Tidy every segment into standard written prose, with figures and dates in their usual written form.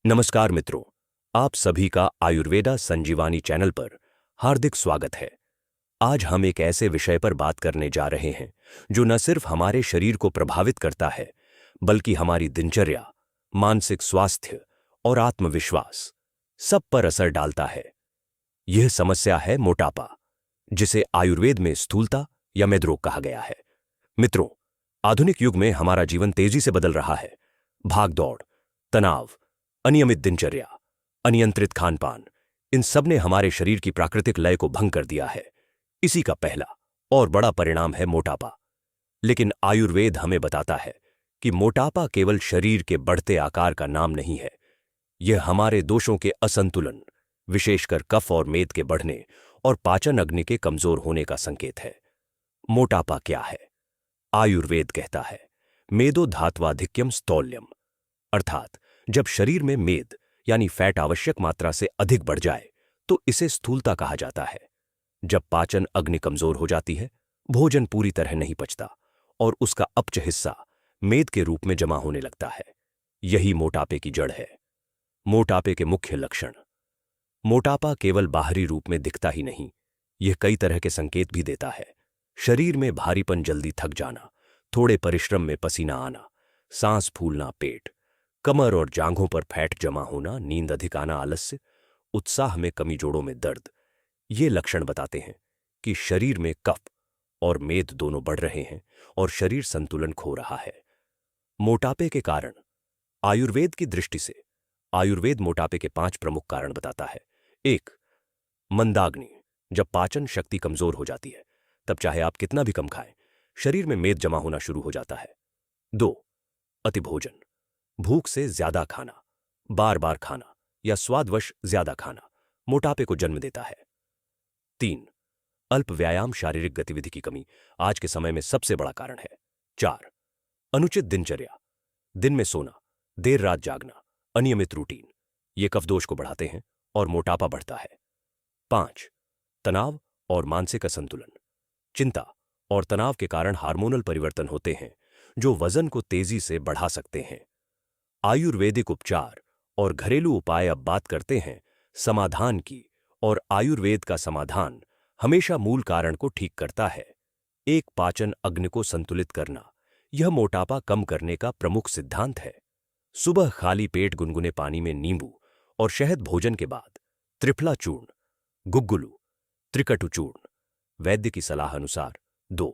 नमस्कार मित्रों, आप सभी का आयुर्वेदा संजीवानी चैनल पर हार्दिक स्वागत है। आज हम एक ऐसे विषय पर बात करने जा रहे हैं जो न सिर्फ हमारे शरीर को प्रभावित करता है, बल्कि हमारी दिनचर्या, मानसिक स्वास्थ्य और आत्मविश्वास सब पर असर डालता है। यह समस्या है मोटापा, जिसे आयुर्वेद में स्थूलता या मेदरोग कहा गया है। मित्रों, आधुनिक युग में हमारा जीवन तेजी से बदल रहा है। भागदौड़, तनाव, अनियमित दिनचर्या, अनियंत्रित खानपान, इन सब ने हमारे शरीर की प्राकृतिक लय को भंग कर दिया है। इसी का पहला और बड़ा परिणाम है मोटापा। लेकिन आयुर्वेद हमें बताता है कि मोटापा केवल शरीर के बढ़ते आकार का नाम नहीं है। यह हमारे दोषों के असंतुलन, विशेषकर कफ और मेद के बढ़ने और पाचन अग्नि के कमजोर होने का संकेत है। मोटापा क्या है? आयुर्वेद कहता है, मेदो धात्वाधिक्यम स्थौल्यम, अर्थात जब शरीर में मेद यानी फैट आवश्यक मात्रा से अधिक बढ़ जाए तो इसे स्थूलता कहा जाता है। जब पाचन अग्नि कमजोर हो जाती है, भोजन पूरी तरह नहीं पचता और उसका अपच हिस्सा मेद के रूप में जमा होने लगता है। यही मोटापे की जड़ है। मोटापे के मुख्य लक्षण। मोटापा केवल बाहरी रूप में दिखता ही नहीं, यह कई तरह के संकेत भी देता है। शरीर में भारीपन, जल्दी थक जाना, थोड़े परिश्रम में पसीना आना, सांस फूलना, पेट, कमर और जांघों पर फैट जमा होना, नींद अधिक आना, आलस्य, उत्साह में कमी, जोड़ों में दर्द। ये लक्षण बताते हैं कि शरीर में कफ और मेद दोनों बढ़ रहे हैं और शरीर संतुलन खो रहा है। मोटापे के कारण। आयुर्वेद की दृष्टि से आयुर्वेद मोटापे के 5 प्रमुख कारण बताता है। 1. मंदाग्नि। जब पाचन शक्ति कमजोर हो जाती है, तब चाहे आप कितना भी कम खाएं, शरीर में मेद जमा होना शुरू हो जाता है। 2. अतिभोजन। भूख से ज्यादा खाना, बार बार खाना या स्वादवश ज्यादा खाना मोटापे को जन्म देता है। 3. अल्प व्यायाम, शारीरिक गतिविधि की कमी आज के समय में सबसे बड़ा कारण है। 4. अनुचित दिनचर्या। दिन में सोना, देर रात जागना, अनियमित रूटीन, ये कफदोष को बढ़ाते हैं और मोटापा बढ़ता है। 5. तनाव और मानसिक असंतुलन। चिंता और तनाव के कारण हार्मोनल परिवर्तन होते हैं जो वजन को तेजी से बढ़ा सकते हैं। आयुर्वेदिक उपचार और घरेलू उपाय। अब बात करते हैं समाधान की, और आयुर्वेद का समाधान हमेशा मूल कारण को ठीक करता है। 1. पाचन अग्नि को संतुलित करना। यह मोटापा कम करने का प्रमुख सिद्धांत है। सुबह खाली पेट गुनगुने पानी में नींबू और शहद भोजन के बाद, त्रिफला चूर्ण, गुग्गुलू, त्रिकटु चूर्ण। वैद्य की सलाह अनुसार। 2.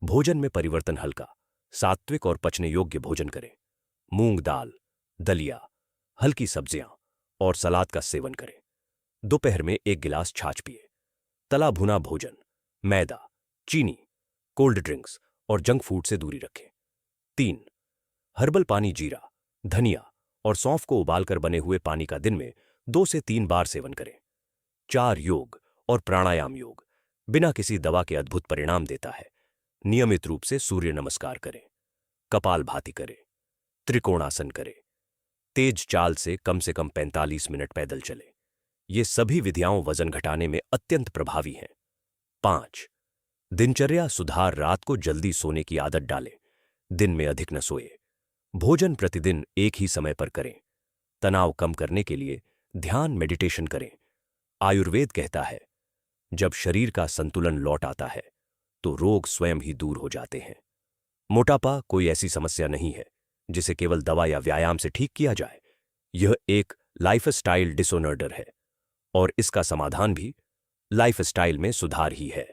भोजन में परिवर्तन, हल्का, सात्विक और पचने योग्य भोजन करें। मूंग दाल, दलिया, हल्की सब्जियां और सलाद का सेवन करें। दोपहर में 1 गिलास छाछ पिए। तला भुना भोजन, मैदा, चीनी, कोल्ड ड्रिंक्स और जंक फूड से दूरी रखें। 3. हर्बल पानी, जीरा, धनिया और सौंफ को उबालकर बने हुए पानी का दिन में 2 से 3 बार सेवन करें। 4. योग और प्राणायाम। योग बिना किसी दवा के अद्भुत परिणाम देता है। नियमित रूप से सूर्य नमस्कार करें, कपालभाति करें, त्रिकोणासन करें, तेज चाल से कम 45 मिनट पैदल चले। ये सभी विधियां वजन घटाने में अत्यंत प्रभावी हैं। 5. दिनचर्या सुधार। रात को जल्दी सोने की आदत डालें, दिन में अधिक न सोए। भोजन प्रतिदिन एक ही समय पर करें। तनाव कम करने के लिए ध्यान, मेडिटेशन करें। आयुर्वेद कहता है, जब शरीर का संतुलन लौट आता है तो रोग स्वयं ही दूर हो जाते हैं। मोटापा कोई ऐसी समस्या नहीं है जिसे केवल दवा या व्यायाम से ठीक किया जाए। यह एक लाइफस्टाइल डिसऑर्डर है और इसका समाधान भी लाइफस्टाइल में सुधार ही है।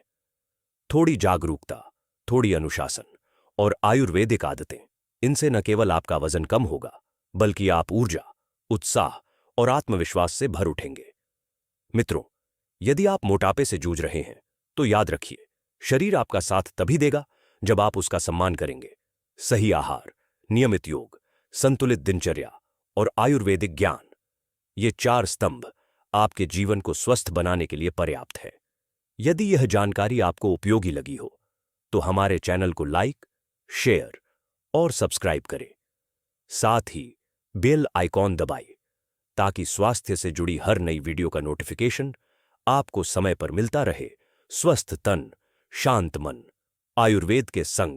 थोड़ी जागरूकता, थोड़ी अनुशासन और आयुर्वेदिक आदतें, इनसे न केवल आपका वजन कम होगा, बल्कि आप ऊर्जा, उत्साह और आत्मविश्वास से भर उठेंगे। मित्रों, यदि आप मोटापे से जूझ रहे हैं तो याद रखिए, शरीर आपका साथ तभी देगा जब आप उसका सम्मान करेंगे। सही आहार, नियमित योग, संतुलित दिनचर्या और आयुर्वेदिक ज्ञान, ये 4 स्तंभ आपके जीवन को स्वस्थ बनाने के लिए पर्याप्त है। यदि यह जानकारी आपको उपयोगी लगी हो तो हमारे चैनल को लाइक, शेयर और सब्सक्राइब करें। साथ ही बेल आइकॉन दबाइए ताकि स्वास्थ्य से जुड़ी हर नई वीडियो का नोटिफिकेशन आपको समय पर मिलता रहे। स्वस्थ तन, शांत मन, आयुर्वेद के संग।